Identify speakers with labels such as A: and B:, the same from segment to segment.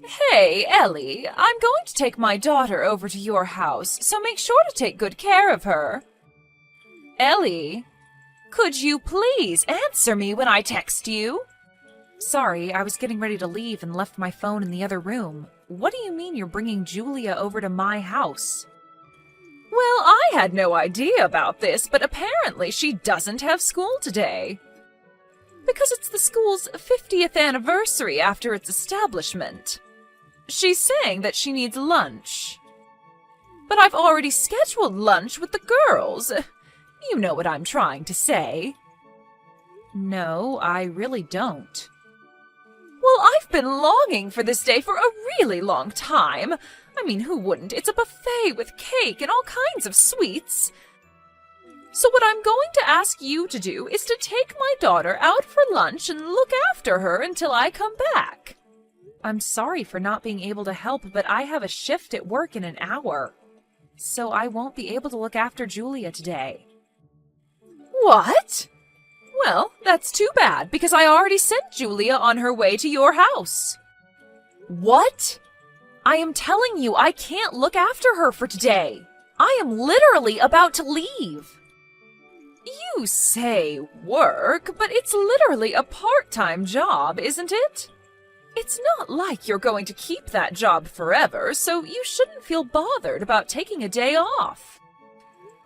A: Hey, Ellie, I'm going to take my daughter over to your house, so make sure to take good care of her. Ellie, could you please answer me when I text you? Sorry, I was getting ready to leave and left my phone in the other room. What do you mean you're bringing Julia over to my house? Well, I had no idea about this, but apparently she doesn't have school today. Because it's the school's 50th anniversary after its establishment. She's saying that she needs lunch. But I've already scheduled lunch with the girls. You know what I'm trying to say. No, I really don't. Well, I've been longing for this day for a really long time. I mean, who wouldn't? It's a buffet with cake and all kinds of sweets. So what I'm going to ask you to do is to take my daughter out for lunch and look after her until I come back. I'm sorry for not being able to help, but I have a shift at work in an hour. So I won't be able to look after Julia today. What? Well, that's too bad, because I already sent Julia on her way to your house. What? I am telling you I can't look after her for today. I am literally about to leave. You say work, but it's literally a part-time job, isn't it? It's not like you're going to keep that job forever, so you shouldn't feel bothered about taking a day off.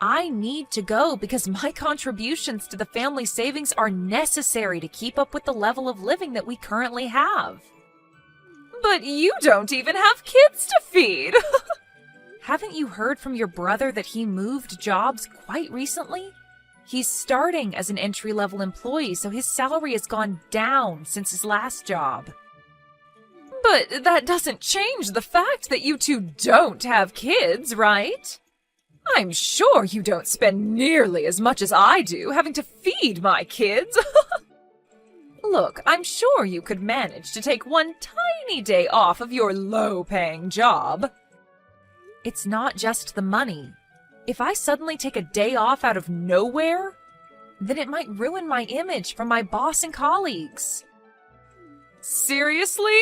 A: I need to go because my contributions to the family savings are necessary to keep up with the level of living that we currently have. But you don't even have kids to feed! Haven't you heard from your brother that he moved jobs quite recently? He's starting as an entry-level employee, so his salary has gone down since his last job. But that doesn't change the fact that you two don't have kids, right? I'm sure you don't spend nearly as much as I do having to feed my kids. Look, I'm sure you could manage to take one tiny day off of your low-paying job. It's not just the money. If I suddenly take a day off out of nowhere, then it might ruin my image from my boss and colleagues. Seriously?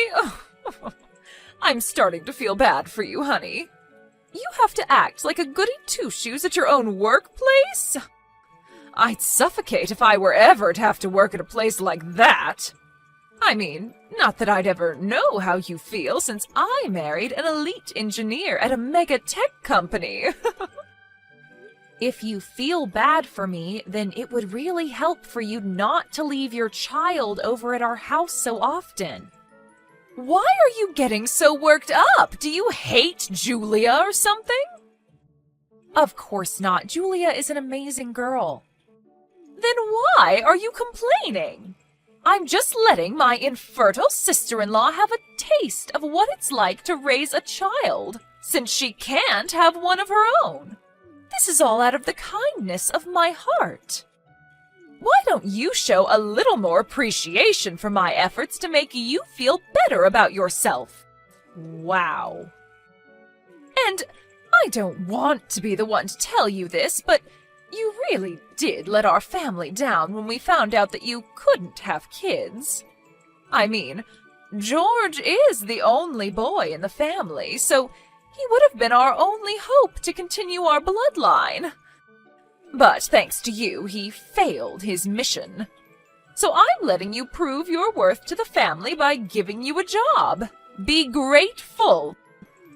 A: I'm starting to feel bad for you, honey. You have to act like a goody two-shoes at your own workplace? I'd suffocate if I were ever to have to work at a place like that. I mean, not that I'd ever know how you feel since I married an elite engineer at a mega tech company. If you feel bad for me, then it would really help for you not to leave your child over at our house so often. Why are you getting so worked up? Do you hate Julia or something? Of course not. Julia is an amazing girl. Then why are you complaining? I'm just letting my infertile sister-in-law have a taste of what it's like to raise a child, since she can't have one of her own. This is all out of the kindness of my heart. Why don't you show a little more appreciation for my efforts to make you feel better about yourself? Wow. And I don't want to be the one to tell you this, but you really did let our family down when we found out that you couldn't have kids. I mean, George is the only boy in the family, so he would have been our only hope to continue our bloodline. But thanks to you, he failed his mission. So I'm letting you prove your worth to the family by giving you a job. Be grateful.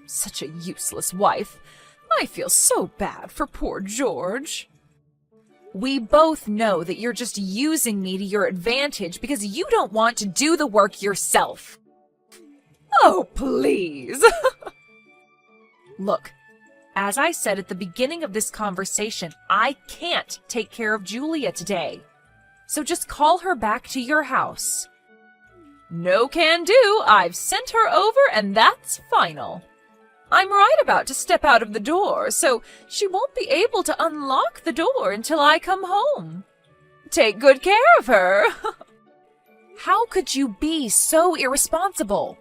A: Such a useless wife. I feel so bad for poor George. We both know that you're just using me to your advantage because you don't want to do the work yourself. Oh, please. Look, as I said at the beginning of this conversation, I can't take care of Julia today. So just call her back to your house. No can do. I've sent her over and that's final. I'm right about to step out of the door, so she won't be able to unlock the door until I come home. Take good care of her. How could you be so irresponsible?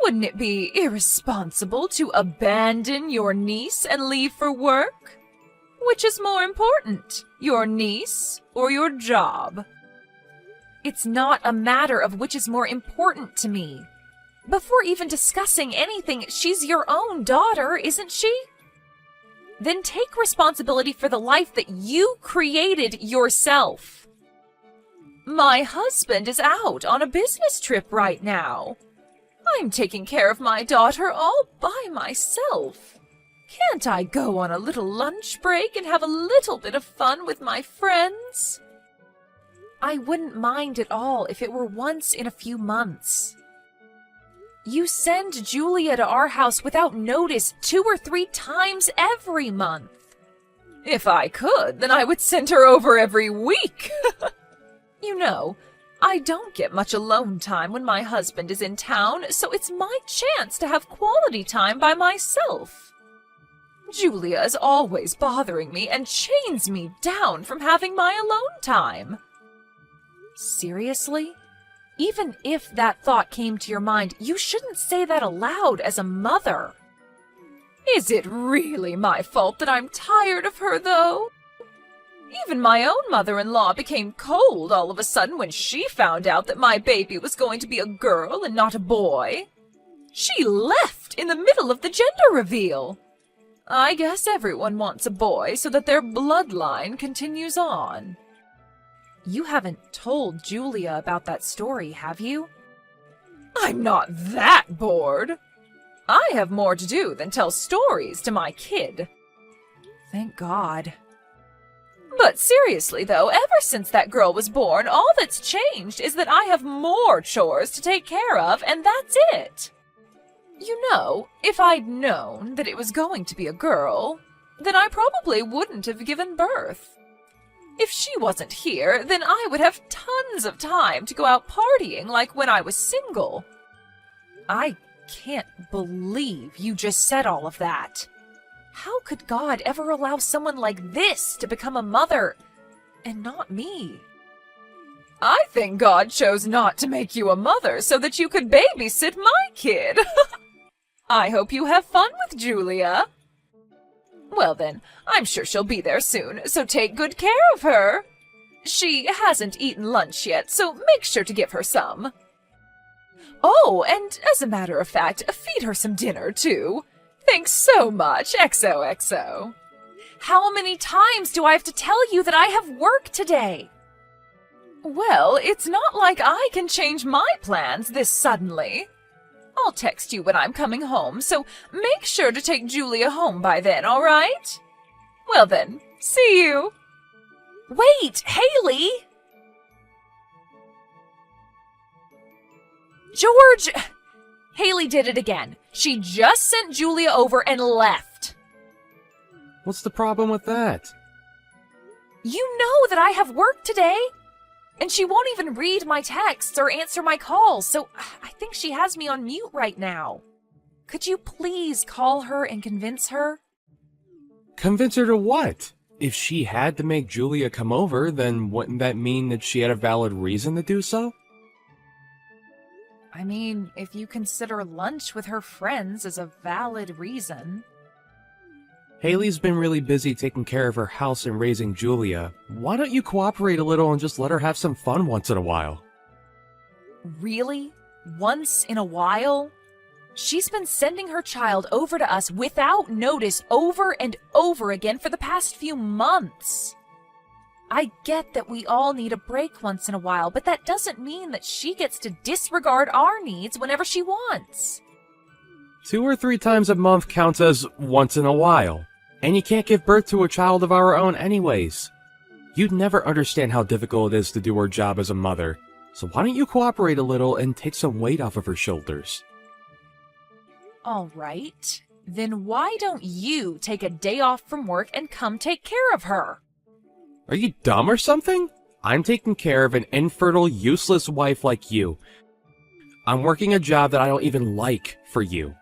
A: Wouldn't it be irresponsible to abandon your niece and leave for work? Which is more important, your niece or your job? It's not a matter of which is more important to me. Before even discussing anything, she's your own daughter, isn't she? Then take responsibility for the life that you created yourself. My husband is out on a business trip right now. I'm taking care of my daughter all by myself. Can't I go on a little lunch break and have a little bit of fun with my friends? I wouldn't mind at all if it were once in a few months. You send Julia to our house without notice 2 or 3 times every month. If I could, then I would send her over every week. You know, I don't get much alone time when my husband is in town, so it's my chance to have quality time by myself. Julia is always bothering me and chains me down from having my alone time. Seriously? Even if that thought came to your mind, you shouldn't say that aloud as a mother. Is it really my fault that I'm tired of her, though? Even my own mother-in-law became cold all of a sudden when she found out that my baby was going to be a girl and not a boy. She left in the middle of the gender reveal. I guess everyone wants a boy so that their bloodline continues on. You haven't told Julia about that story, have you? I'm not that bored. I have more to do than tell stories to my kid. Thank God. But seriously, though, ever since that girl was born, all that's changed is that I have more chores to take care of, and that's it. You know, if I'd known that it was going to be a girl, then I probably wouldn't have given birth. If she wasn't here, then I would have tons of time to go out partying like when I was single. I can't believe you just said all of that. How could God ever allow someone like this to become a mother, and not me? I think God chose not to make you a mother so that you could babysit my kid. I hope you have fun with Julia. Well then, I'm sure she'll be there soon, so take good care of her. She hasn't eaten lunch yet, so make sure to give her some. Oh, and as a matter of fact, feed her some dinner, too. Thanks so much, XOXO. How many times do I have to tell you that I have work today? Well, it's not like I can change my plans this suddenly. I'll text you when I'm coming home, so make sure to take Julia home by then, all right? Well then, see you. Wait, Haley! George! Haley did it again. She just sent Julia over and left.
B: What's the problem with that?
A: You know that I have work today. And she won't even read my texts or answer my calls, so I think she has me on mute right now. Could you please call her and convince her?
B: Convince her to what? If she had to make Julia come over, then wouldn't that mean that she had a valid reason to do so?
A: I mean, if you consider lunch with her friends as a valid reason.
B: Haley's been really busy taking care of her house and raising Julia. Why don't you cooperate a little and just let her have some fun once in a while?
A: Really? Once in a while? She's been sending her child over to us without notice over and over again for the past few months. I get that we all need a break once in a while, but that doesn't mean that she gets to disregard our needs whenever she wants.
B: 2 or 3 times a month counts as once in a while. And you can't give birth to a child of our own anyways. You'd never understand how difficult it is to do her job as a mother. So why don't you cooperate a little and take some weight off of her shoulders?
A: All right. Then why don't you take a day off from work and come take care of her?
B: Are you dumb or something? I'm taking care of an infertile, useless wife like you. I'm working a job that I don't even like for you.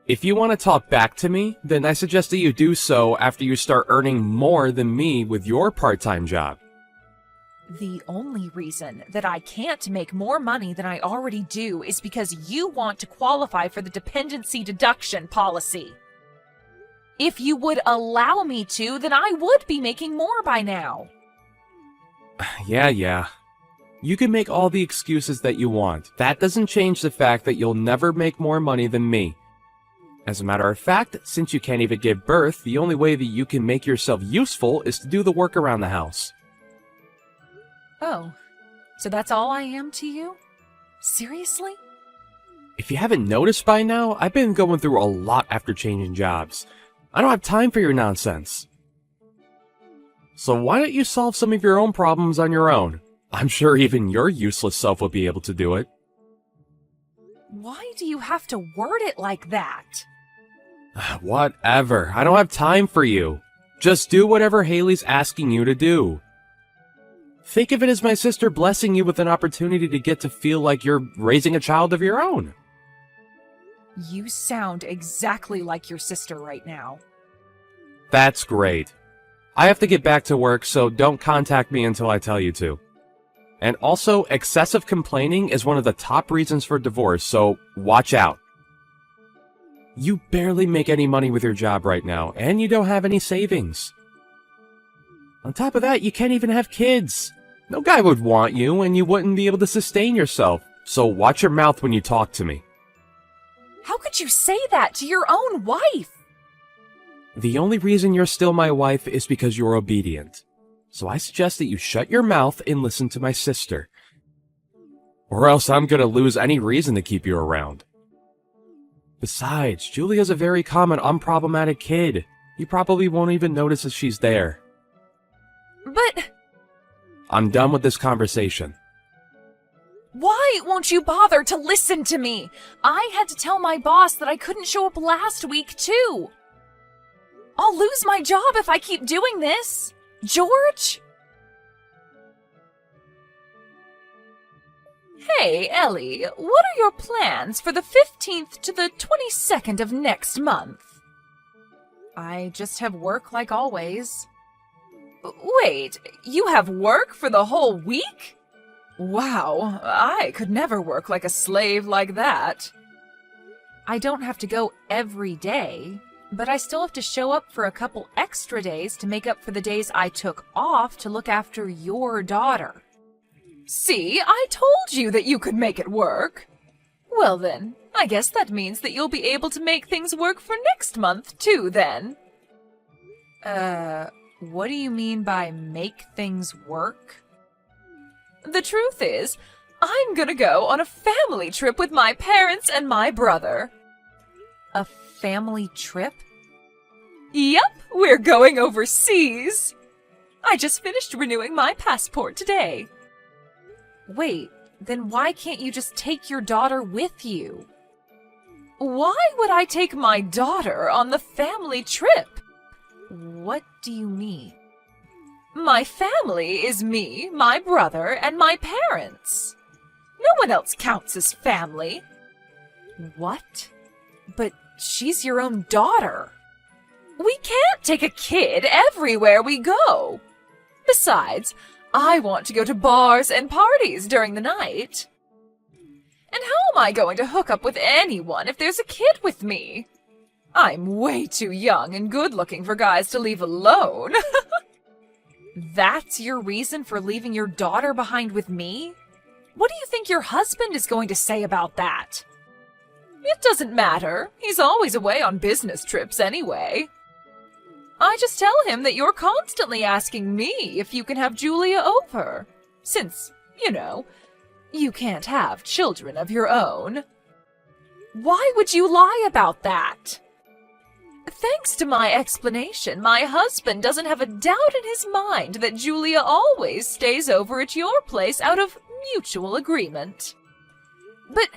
B: If you want to talk back to me, then I suggest that you do so after you start earning more than me with your part-time job.
A: The only reason that I can't make more money than I already do is because you want to qualify for the dependency deduction policy. If you would allow me to, then I would be making more by now.
B: Yeah. You can make all the excuses that you want. That doesn't change the fact that you'll never make more money than me. As a matter of fact, since you can't even give birth, the only way that you can make yourself useful is to do the work around the house.
A: Oh, so that's all I am to you? Seriously?
B: If you haven't noticed by now, I've been going through a lot after changing jobs. I don't have time for your nonsense. So why don't you solve some of your own problems on your own? I'm sure even your useless self would be able to do it.
A: Why do you have to word it like that?
B: Whatever. I don't have time for you. Just do whatever Haley's asking you to do. Think of it as my sister blessing you with an opportunity to get to feel like you're raising a child of your own.
A: You sound exactly like your sister right now.
B: That's great. I have to get back to work, so don't contact me until I tell you to. And also, excessive complaining is one of the top reasons for divorce, so watch out. You barely make any money with your job right now, and you don't have any savings. On top of that, you can't even have kids. No guy would want you, and you wouldn't be able to sustain yourself, so watch your mouth when you talk to me.
A: How could you say that to your own wife?
B: The only reason you're still my wife is because you're obedient. So I suggest that you shut your mouth and listen to my sister. Or else I'm gonna lose any reason to keep you around. Besides, Julia's a very common, unproblematic kid. You probably won't even notice that she's there.
A: But...
B: I'm done with this conversation.
A: Why won't you bother to listen to me? I had to tell my boss that I couldn't show up last week, too. I'll lose my job if I keep doing this. George? Hey, Ellie, what are your plans for the 15th to the 22nd of next month? I just have work like always. Wait, you have work for the whole week? Wow, I could never work like a slave like that. I don't have to go every day, but I still have to show up for a couple extra days to make up for the days I took off to look after your daughter. See, I told you that you could make it work. Well then, I guess that means that you'll be able to make things work for next month too then. What do you mean by make things work? The truth is, I'm gonna go on a family trip with my parents and my brother. A family trip? Yep, we're going overseas. I just finished renewing my passport today. Wait, then why can't you just take your daughter with you? Why would I take my daughter on the family trip? What do you mean? My family is me, my brother, and my parents. No one else counts as family. What? But she's your own daughter. We can't take a kid everywhere we go. Besides, I want to go to bars and parties during the night. And how am I going to hook up with anyone if there's a kid with me? I'm way too young and good-looking for guys to leave alone. That's your reason for leaving your daughter behind with me? What do you think your husband is going to say about that? It doesn't matter. He's always away on business trips anyway. I just tell him that you're constantly asking me if you can have Julia over, since, you know, you can't have children of your own. Why would you lie about that? Thanks to my explanation, my husband doesn't have a doubt in his mind that Julia always stays over at your place out of mutual agreement. But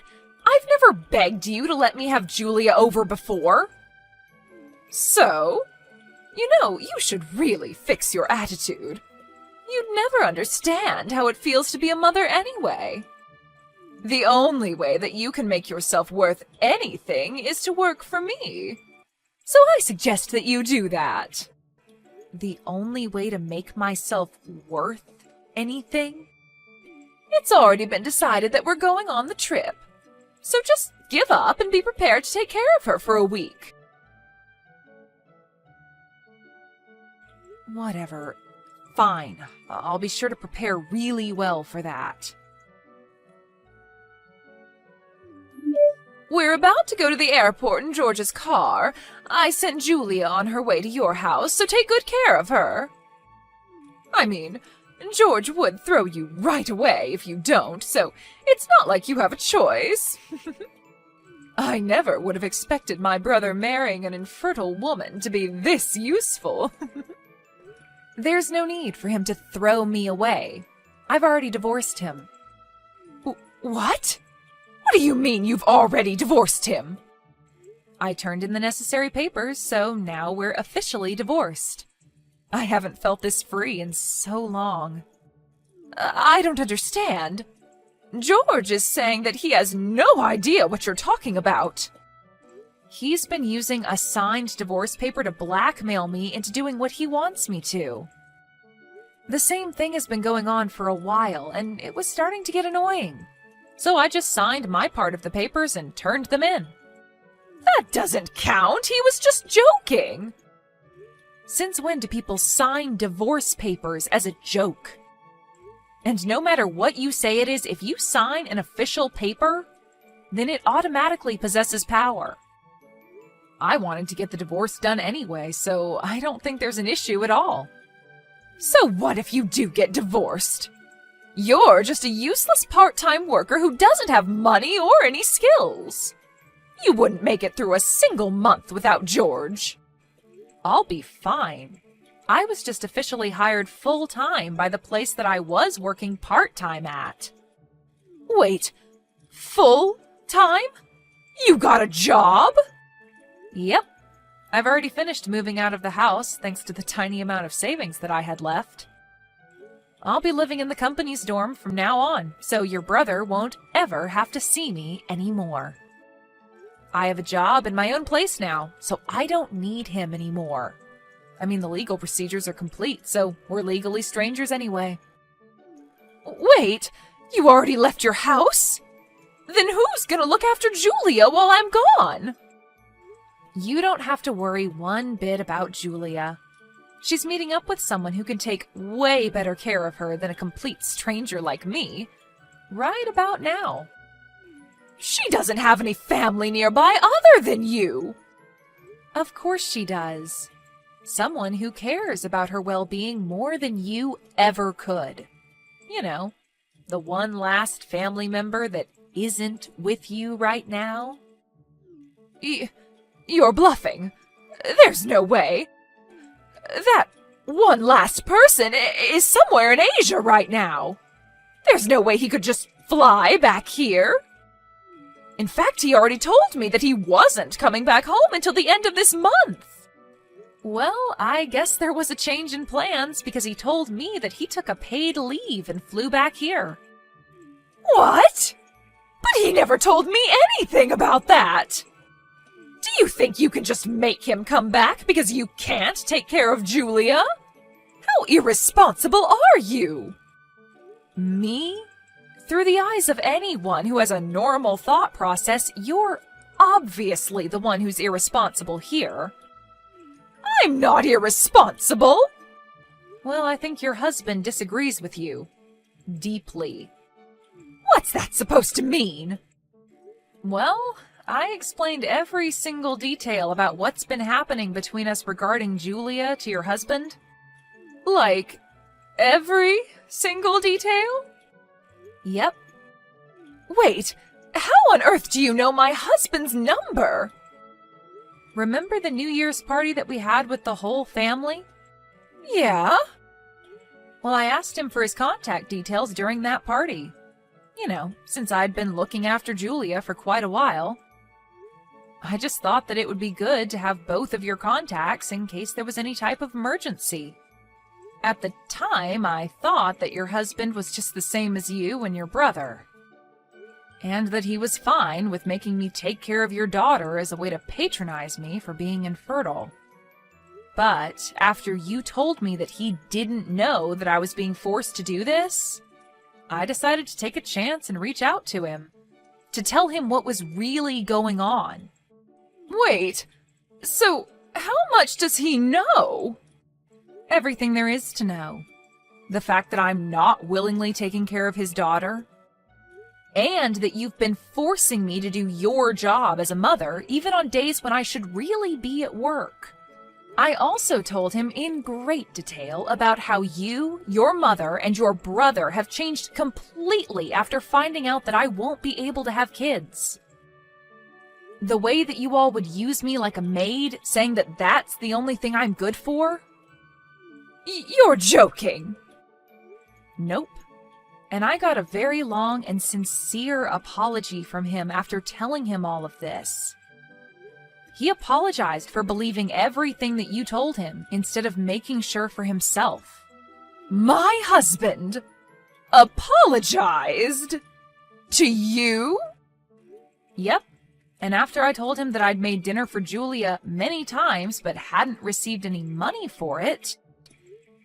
A: I've never begged you to let me have Julia over before. So, you know, you should really fix your attitude. You'd never understand how it feels to be a mother anyway. The only way that you can make yourself worth anything is to work for me. So I suggest that you do that. The only way to make myself worth anything? It's already been decided that we're going on the trip. So just give up and be prepared to take care of her for a week. Whatever. Fine. I'll be sure to prepare really well for that. We're about to go to the airport in George's car. I sent Julia on her way to your house, so take good care of her. I mean, George would throw you right away if you don't, so it's not like you have a choice. I never would have expected my brother marrying an infertile woman to be this useful. There's no need for him to throw me away. I've already divorced him. What? What do you mean you've already divorced him? I turned in the necessary papers, so now we're officially divorced. I haven't felt this free in so long. I don't understand. George is saying that he has no idea what you're talking about. He's been using a signed divorce paper to blackmail me into doing what he wants me to. The same thing has been going on for a while, and it was starting to get annoying. So I just signed my part of the papers and turned them in. That doesn't count. He was just joking. Since when do people sign divorce papers as a joke? And no matter what you say it is, if you sign an official paper, then it automatically possesses power. I wanted to get the divorce done anyway, so I don't think there's an issue at all. So what if you do get divorced? You're just a useless part-time worker who doesn't have money or any skills. You wouldn't make it through a single month without George. I'll be fine. I was just officially hired full-time by the place that I was working part-time at. Wait, full-time? You got a job? Yep. I've already finished moving out of the house thanks to the tiny amount of savings that I had left. I'll be living in the company's dorm from now on, so your brother won't ever have to see me anymore. I have a job in my own place now, so I don't need him anymore. I mean, the legal procedures are complete, so we're legally strangers anyway. Wait, you already left your house? Then who's gonna look after Julia while I'm gone? You don't have to worry one bit about Julia. She's meeting up with someone who can take way better care of her than a complete stranger like me, right about now. She doesn't have any family nearby other than you. Of course she does. Someone who cares about her well-being more than you ever could. You know, the one last family member that isn't with you right now. You're bluffing. There's no way. That one last person is somewhere in Asia right now. There's no way he could just fly back here. In fact, he already told me that he wasn't coming back home until the end of this month. Well, I guess there was a change in plans because he told me that he took a paid leave and flew back here. What? But he never told me anything about that. Do you think you can just make him come back because you can't take care of Julia? How irresponsible are you? Me? Through the eyes of anyone who has a normal thought process, you're obviously the one who's irresponsible here. I'm not irresponsible! Well, I think your husband disagrees with you. Deeply. What's that supposed to mean? Well, I explained every single detail about what's been happening between us regarding Julia to your husband. Like, every single detail? Yep. Wait, how on earth do you know my husband's number? Remember the New Year's party that we had with the whole family? Yeah. Well, I asked him for his contact details during that party. You know, since I'd been looking after Julia for quite a while. I just thought that it would be good to have both of your contacts in case there was any type of emergency. At the time, I thought that your husband was just the same as you and your brother. And that he was fine with making me take care of your daughter as a way to patronize me for being infertile. But after you told me that he didn't know that I was being forced to do this, I decided to take a chance and reach out to him, to tell him what was really going on. Wait, so how much does he know? Everything there is to know. The fact that I'm not willingly taking care of his daughter? And that you've been forcing me to do your job as a mother, even on days when I should really be at work. I also told him in great detail about how you, your mother, and your brother have changed completely after finding out that I won't be able to have kids. The way that you all would use me like a maid, saying that that's the only thing I'm good for? You're joking! Nope. And I got a very long and sincere apology from him after telling him all of this. He apologized for believing everything that you told him instead of making sure for himself. My husband apologized to you? Yep. And after I told him that I'd made dinner for Julia many times but hadn't received any money for it,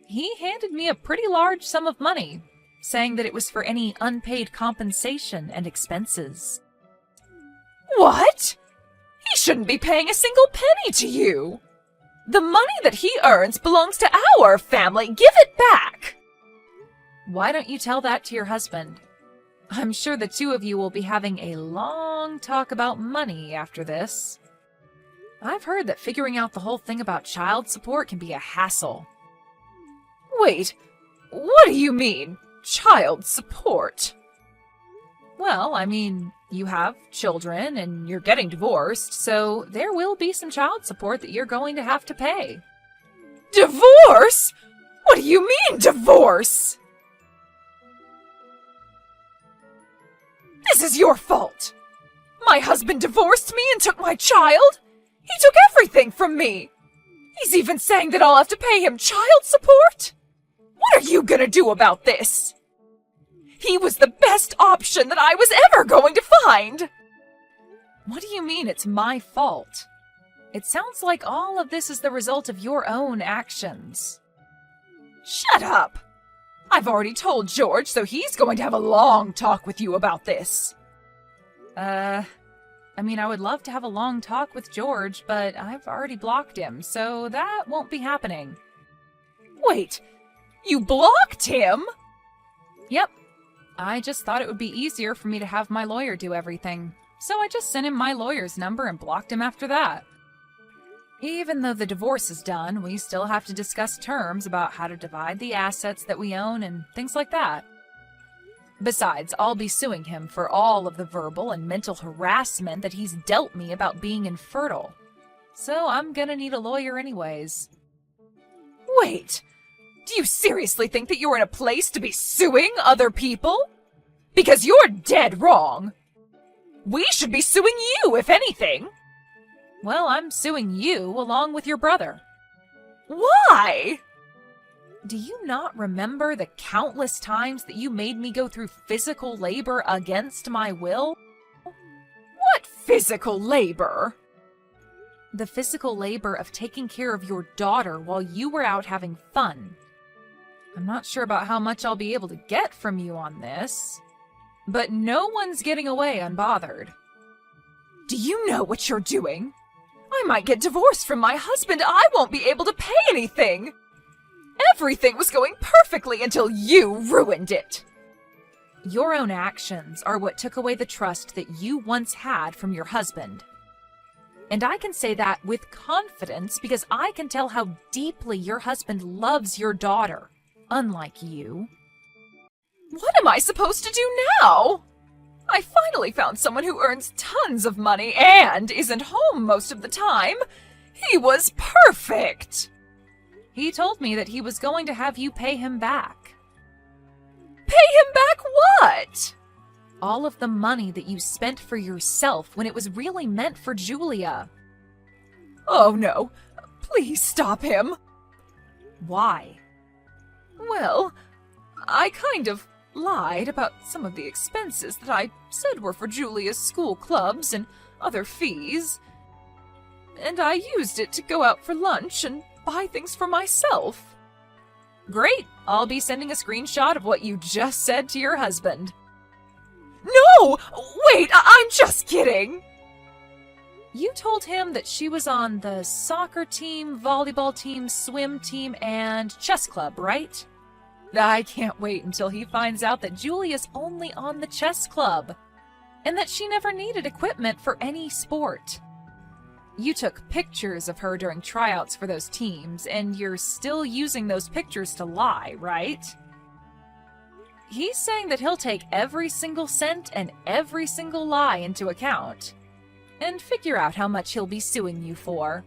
A: he handed me a pretty large sum of money, saying that it was for any unpaid compensation and expenses. What? He shouldn't be paying a single penny to you. The money that he earns belongs to our family. Give it back. Why don't you tell that to your husband? I'm sure the two of you will be having a long talk about money after this. I've heard that figuring out the whole thing about child support can be a hassle. Wait, what do you mean, child support? Well, I mean, you have children and you're getting divorced, so there will be some child support that you're going to have to pay. Divorce? What do you mean, divorce? This is your fault. My husband divorced me and took my child. He took everything from me. He's even saying that I'll have to pay him child support. What are you gonna do about this? He was the best option that I was ever going to find. What do you mean it's my fault? It sounds like all of this is the result of your own actions. Shut up! I've already told George, so he's going to have a long talk with you about this. I would love to have a long talk with George, but I've already blocked him, so that won't be happening. Wait, you blocked him? Yep. I just thought it would be easier for me to have my lawyer do everything, so I just sent him my lawyer's number and blocked him after that. Even though the divorce is done, we still have to discuss terms about how to divide the assets that we own and things like that. Besides, I'll be suing him for all of the verbal and mental harassment that he's dealt me about being infertile. So I'm gonna need a lawyer anyways. Wait! Do you seriously think that you're in a place to be suing other people? Because you're dead wrong. We should be suing you, if anything. Well, I'm suing you along with your brother. Why? Do you not remember the countless times that you made me go through physical labor against my will? What physical labor? The physical labor of taking care of your daughter while you were out having fun. I'm not sure about how much I'll be able to get from you on this, but no one's getting away unbothered. Do you know what you're doing? I might get divorced from my husband. I won't be able to pay anything. Everything was going perfectly until you ruined it. Your own actions are what took away the trust that you once had from your husband. And I can say that with confidence because I can tell how deeply your husband loves your daughter, unlike you. What am I supposed to do now? I finally found someone who earns tons of money and isn't home most of the time. He was perfect. He told me that he was going to have you pay him back. Pay him back what? All of the money that you spent for yourself when it was really meant for Julia. Oh no, please stop him. Why? Well, I kind of lied about some of the expenses that I said were for Julia's school clubs and other fees. And I used it to go out for lunch and buy things for myself. Great, I'll be sending a screenshot of what you just said to your husband. No! Wait, I'm just kidding! You told him that she was on the soccer team, volleyball team, swim team, and chess club, right? I can't wait until he finds out that Julia's only on the chess club, and that she never needed equipment for any sport. You took pictures of her during tryouts for those teams, and you're still using those pictures to lie, right? He's saying that he'll take every single cent and every single lie into account, and figure out how much he'll be suing you for.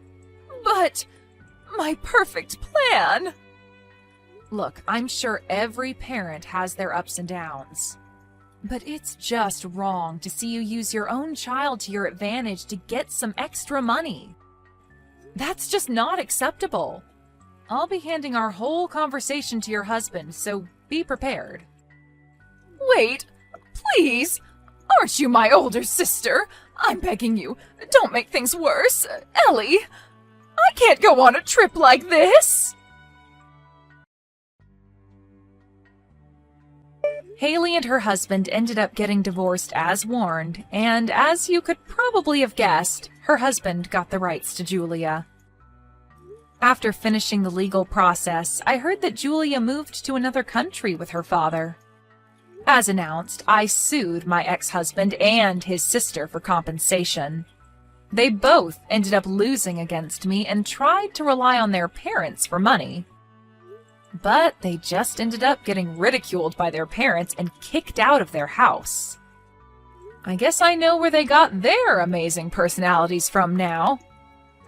A: But my perfect plan! Look, I'm sure every parent has their ups and downs. But it's just wrong to see you use your own child to your advantage to get some extra money. That's just not acceptable. I'll be handing our whole conversation to your husband, so be prepared. Wait, please! Aren't you my older sister? I'm begging you, don't make things worse. Ellie, I can't go on a trip like this! Haley and her husband ended up getting divorced as warned, and as you could probably have guessed, her husband got the rights to Julia. After finishing the legal process, I heard that Julia moved to another country with her father. As announced, I sued my ex-husband and his sister for compensation. They both ended up losing against me and tried to rely on their parents for money. But they just ended up getting ridiculed by their parents and kicked out of their house. I guess I know where they got their amazing personalities from now.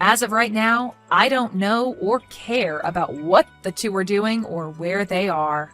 A: As of right now, I don't know or care about what the two are doing or where they are.